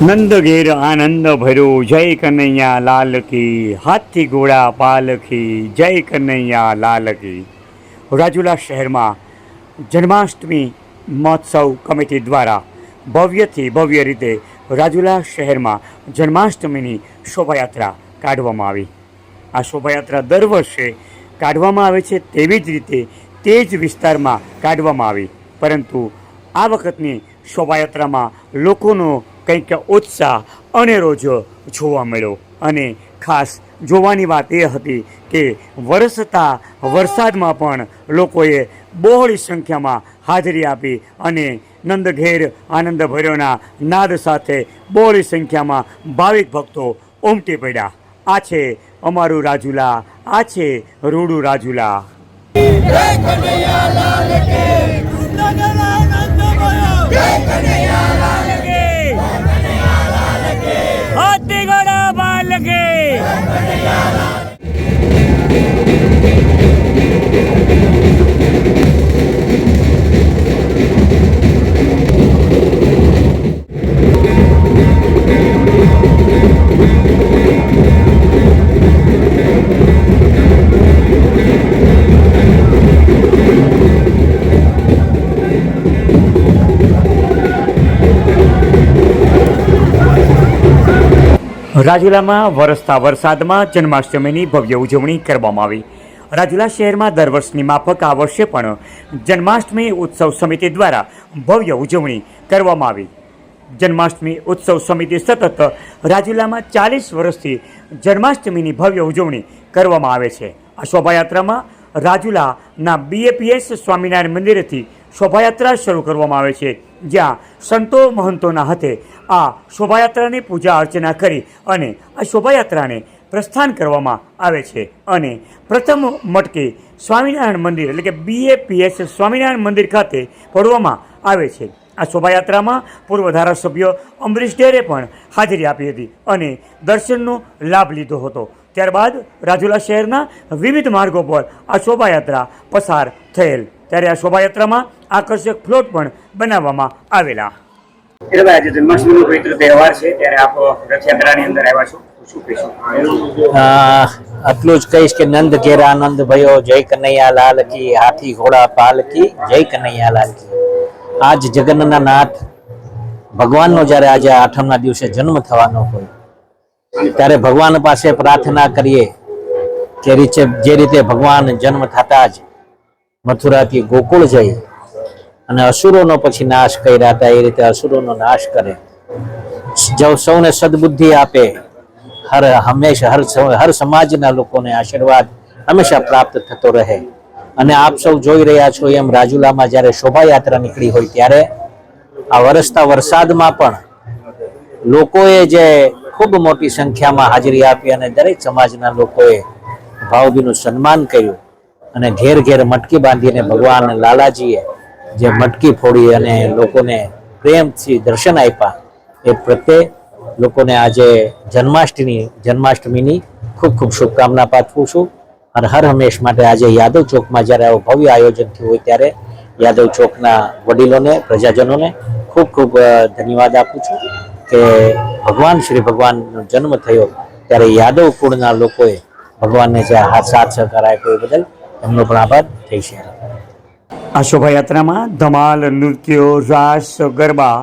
નંદ ઘેર આનંદ ભર્યો, જય કનૈયા લાલ કી, હાથી ઘોડા પાલખી, જય કનૈયા લાલ કી. રાજુલા શહેરમાં જન્માષ્ટમી મહોત્સવ કમિટી દ્વારા ભવ્યથી ભવ્ય રીતે રાજુલા શહેરમાં જન્માષ્ટમીની શોભાયાત્રા કાઢવામાં આવી. આ શોભાયાત્રા દર વર્ષે કાઢવામાં આવે છે તેવી જ રીતે તે જ વિસ્તારમાં કાઢવામાં આવી, પરંતુ આ વખતની શોભાયાત્રામાં લોકોનો કંઈક ઉત્સાહ અનેરો જ જોવા મળ્યો. અને ખાસ જોવાની વાત એ હતી કે વરસતા વરસાદમાં પણ લોકોએ બહોળી સંખ્યામાં હાજરી આપી અને નંદ ઘેર આનંદ ભર્યોના નાદ સાથે બહોળી સંખ્યામાં ભાવિક ભક્તો ઉમટી પડ્યા. આ છે અમારું રાજુલા, આ છે રૂડું રાજુલા. જય કનૈયા લાલ કી, જય કનૈયા લાલ કી, હાથી ઘોડા પાલખી, જય કનૈયા લાલ. રાજુલામાં વરસતા વરસાદમાં જન્માષ્ટમીની ભવ્ય ઉજવણી કરવામાં આવી. રાજુલા શહેરમાં દર વર્ષની માફક આ વર્ષે પણ જન્માષ્ટમી ઉત્સવ સમિતિ દ્વારા ભવ્ય ઉજવણી કરવામાં આવી. જન્માષ્ટમી ઉત્સવ સમિતિ સતત રાજુલામાં 40 વર્ષથી જન્માષ્ટમીની ભવ્ય ઉજવણી કરવામાં આવે છે. આ શોભાયાત્રામાં રાજુલાના BAPS સ્વામિનારાયણ મંદિરેથી શોભાયાત્રા શરૂ કરવામાં આવે છે, જ્યાં સંતો મહંતોના હાથે આ શોભાયાત્રાની પૂજા અર્ચના કરી અને આ શોભાયાત્રાને પ્રસ્થાન કરવામાં આવે છે. અને પ્રથમ મટકી સ્વામિનારાયણ મંદિર એટલે કે BAPS સ્વામિનારાયણ મંદિર ખાતે પડવામાં આવે છે. આ શોભાયાત્રામાં પૂર્વ ધારાસભ્ય અમરીશ ડેરે પણ હાજરી આપી હતી અને દર્શનનો લાભ લીધો હતો. ત્યારબાદ રાજુલા શહેરના વિવિધ માર્ગો પર આ શોભાયાત્રા પસાર થયેલ, ત્યારે આ શોભાયાત્રામાં આકર્ષક ફ્લોટ પણ બનાવવામાં આવેલા. આજે જન્માષ્ટમીનો પવિત્ર તહેવાર છે, ત્યારે આપ રથયાત્રાની અંદર આવ્યા છો, શું કહેશો? આટલું જ કહીશ કે નંદ ઘેર આનંદ ભયો, જય કનૈયા લાલ કી, હાથી ઘોડા પાલખી, જય કનૈયા લાલ કી. આજ જગન્ના નાથ ભગવાનનો જ્યારે આજે આઠમના દિવસે જન્મ થવાનો હોય ત્યારે ભગવાન પાસે પ્રાર્થના કરીએ કે જે રીતે ભગવાન જન્મ થતા જ મથુરાથી ગોકુળ જઈ અને અસુરોનો પછી નાશ કર્યા હતા, એ રીતે અસુરોનો નાશ કરે, સૌને સદબુદ્ધિ આપે, હંમેશા હર સમાજના લોકોને આશીર્વાદ હંમેશા પ્રાપ્ત થતો રહે. અને આપ સૌ જોઈ રહ્યા છો એમ રાજુલામાં જ્યારે શોભાયાત્રા નીકળી હોય ત્યારે આ વરસતા વરસાદમાં પણ લોકોએ જે ખૂબ મોટી સંખ્યામાં હાજરી આપી અને દરેક સમાજના લોકોએ ભાવભીનું સન્માન કર્યું અને ઘેર ઘેર મટકી બાંધીને ભગવાન લાલાજીએ જે મટકી ફોડી અને લોકોને પ્રેમથી દર્શન આપ્યા, એ પ્રત્યે લોકોને આજે જન્માષ્ટમીની ખૂબ ખૂબ શુભકામના પાઠવું છું. અને હર હંમેશ માટે આજે યાદવ ચોકમાં જ્યારે આવું ભવ્ય આયોજન થયું હોય ત્યારે યાદવ ચોકના વડીલોને, પ્રજાજનોને ખૂબ ખૂબ ધન્યવાદ આપું છું કે ભગવાન શ્રી ભગવાનનો જન્મ થયો ત્યારે યાદવ કુળના લોકોએ ભગવાનને જે સાથ સહકાર આપ્યો એ બદલ એમનો પણ આભાર થઈ છે. આ શોભાયાત્રામાં ધમાલ, નૃત્યો, રાસ, ગરબા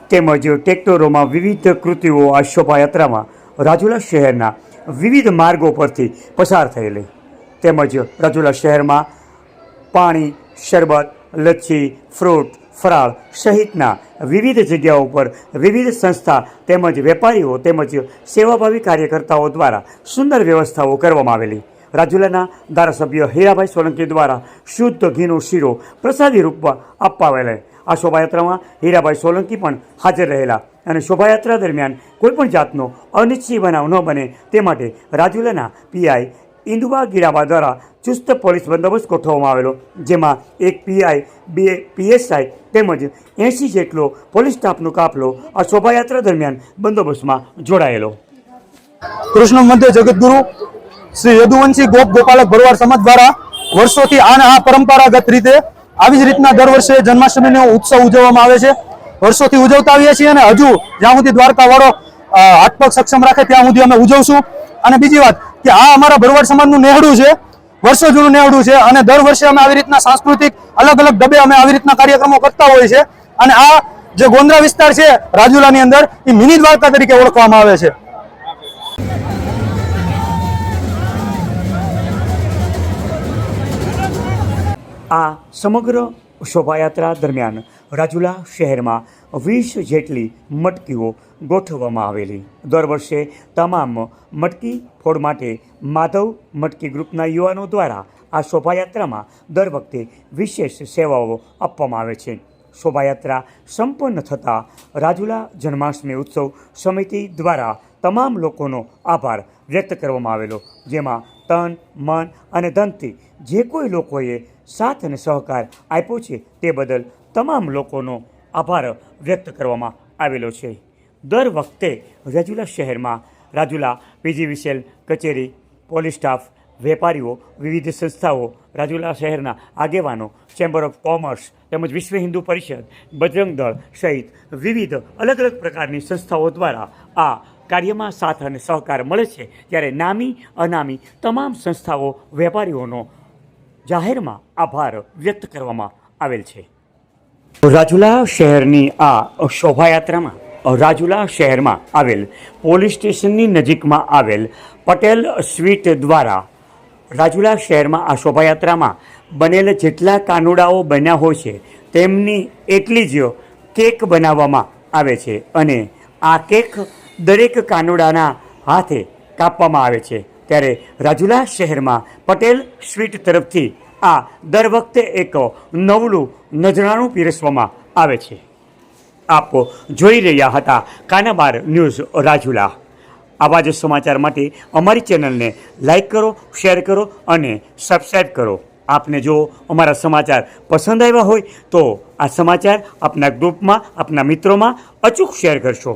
તેમજ ટ્રેક્ટરોમાં વિવિધ કૃતિઓ આ શોભાયાત્રામાં રાજુલા શહેરના વિવિધ માર્ગો પરથી પસાર થયેલી, તેમજ રાજુલા શહેરમાં પાણી, શરબત, લચ્છી, ફ્રૂટ, ફરાળ સહિતના વિવિધ જગ્યાઓ પર વિવિધ સંસ્થા તેમજ વેપારીઓ તેમજ સેવાભાવી કાર્યકર્તાઓ દ્વારા સુંદર વ્યવસ્થાઓ કરવામાં આવેલી. રાજુલાના ધારાસભ્ય હીરાભાઈ સોલંકી દ્વારા શુદ્ધ ઘીનો શીરો પ્રસાદી રૂપમાં આપવાવેલા. આ શોભાયાત્રામાં હીરાભાઈ સોલંકી પણ હાજર રહેલા અને શોભાયાત્રા દરમિયાન કોઈપણ જાતનો અનિચ્છનીય બનાવ ન બને તે માટે રાજુલાના PI ઇન્દુબા ગીરાબા દ્વારા ચુસ્ત પોલીસ બંદોબસ્ત ગોઠવવામાં આવેલો, જેમાં એક PI, 2 PSI તેમજ 80 જેટલો પોલીસ સ્ટાફનો કાફલો આ શોભાયાત્રા દરમિયાન બંદોબસ્તમાં જોડાયેલો. કૃષ્ણ મધ્ય જગતગુરુ શ્રી યદુવંશી ગોપાલક ભરવાડ સમાજ દ્વારા વર્ષોથી આ પરંપરાગત રીતે આવી જ રીતના દર વર્ષે જન્માષ્ટમીનો ઉત્સવ ઉજવવામાં આવે છે. વર્ષોથી ઉજવતા આવીએ છીએ અને હજુ જ્યાં સુધી દ્વારકા વાળો હાથ પગ સક્ષમ રાખે ત્યાં સુધી અમે ઉજવશું. અને બીજી વાત કે આ અમારા ભરવાડ સમાજનું નેહડું છે, વર્ષો જૂનું નેહડું છે અને દર વર્ષે અમે આવી રીતના સાંસ્કૃતિક અલગ અલગ ડબે અમે આવી રીતના કાર્યક્રમો કરતા હોય છે. અને આ જે ગોંદરા વિસ્તાર છે રાજુલાની અંદર એ મિની દ્વારકા તરીકે ઓળખવામાં આવે છે. આ સમગ્ર શોભાયાત્રા દરમિયાન રાજુલા શહેરમાં 20 જેટલી મટકીઓ ગોઠવવામાં આવેલી. દર વર્ષે તમામ મટકી ફોડ માટે માધવ મટકી ગ્રુપના યુવાનો દ્વારા આ શોભાયાત્રામાં દર વખતે વિશેષ સેવાઓ આપવામાં આવે છે. શોભાયાત્રા સંપન્ન થતાં રાજુલા જન્માષ્ટમી ઉત્સવ સમિતિ દ્વારા તમામ લોકોનો આભાર વ્યક્ત કરવામાં આવેલો, જેમાં તન મન અને ધનથી જે કોઈ લોકોએ સાથ અને સહકાર આપ્યો છે તે બદલ તમામ લોકોનો આભાર વ્યક્ત કરવામાં આવેલો છે. દર વખતે રાજુલા શહેરમાં રાજુલા પીજીવીસીએલ કચેરી, પોલીસ સ્ટાફ, વેપારીઓ, વિવિધ સંસ્થાઓ, રાજુલા શહેરના આગેવાનો, ચેમ્બર ઓફ કોમર્સ તેમજ વિશ્વ હિન્દુ પરિષદ, બજરંગ દળ સહિત વિવિધ અલગ અલગ પ્રકારની સંસ્થાઓ દ્વારા આ કાર્યમાં સાથ અને સહકાર મળે છે. ત્યારે નામી અનામી તમામ સંસ્થાઓ, વેપારીઓનો જાહેરમાં આભાર વ્યક્ત કરવામાં આવેલ છે. રાજુલા શહેરની આ શોભાયાત્રામાં રાજુલા શહેરમાં આવેલ પોલીસ સ્ટેશનની નજીકમાં આવેલ પટેલ સ્વીટ દ્વારા રાજુલા શહેરમાં આ શોભાયાત્રામાં બનેલ જેટલા કાનુડાઓ બન્યા હોય છે તેમની એટલી જ કેક બનાવવામાં આવે છે અને આ કેક દરેક કાનુડાના હાથે કાપવામાં આવે છે. ત્યારે રાજુલા શહેરમાં પટેલ સ્વીટ તરફથી આ દર વખતે એક નવલું નજરાણું પીરસવામાં આવે છે. આપ જોઈ રહ્યા હતા કાનાબાર ન્યૂઝ રાજુલા. આવા જ સમાચાર માટે અમારી ચેનલને લાઈક કરો, શેર કરો અને સબસ્ક્રાઈબ કરો. આપને જો અમારા સમાચાર પસંદ આવ્યા હોય તો આ સમાચાર આપના ગ્રુપમાં, આપના મિત્રોમાં અચૂક શેર કરશો.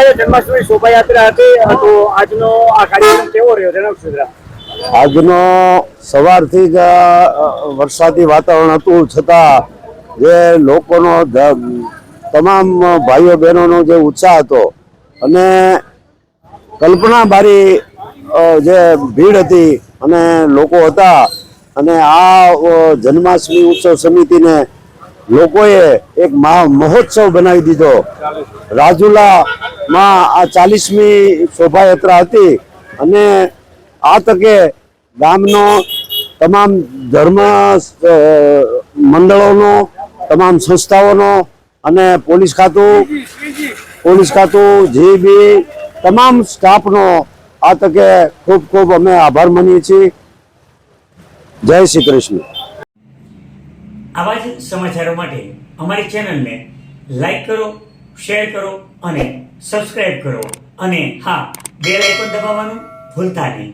ગઈકાલે જન્માષ્ટમી શોભાયાત્રા હતી, તો આજનો આ કાર્યક્રમ કેવો રહ્યો જણાવશો જરા? આજનો સવારથી જ વરસાદી વાતાવરણ હતું, છતાં જે લોકોનો તમામ ભાઈઓ બહેનોનો જે ઉત્સાહ હતો અને કલ્પના બારી જે ભીડ હતી અને લોકો હતા, અને આ જન્માષ્ટમી ઉત્સવ સમિતિને લોકોએ એક મહોત્સવ બનાવી દીધો. રાજુલામાં આ 40મી શોભાયાત્રા હતી અને આ તકે ગામનો તમામ ધર્મ મંડળોનો, તમામ સંસ્થાઓનો અને પોલીસ ખાતું જીબી તમામ સ્ટાફનો આ તકે ખૂબ ખૂબ અમે આભાર માનીએ છીએ. જય શ્રી કૃષ્ણ. આવા જ સમાચારો માટે અમારી ચેનલને લાઈક કરો, શેર કરો અને સબસ્ક્રાઇબ કરો, અને હા, બેલ આઇકોન દબાવવાનું ભૂલતા નહીં.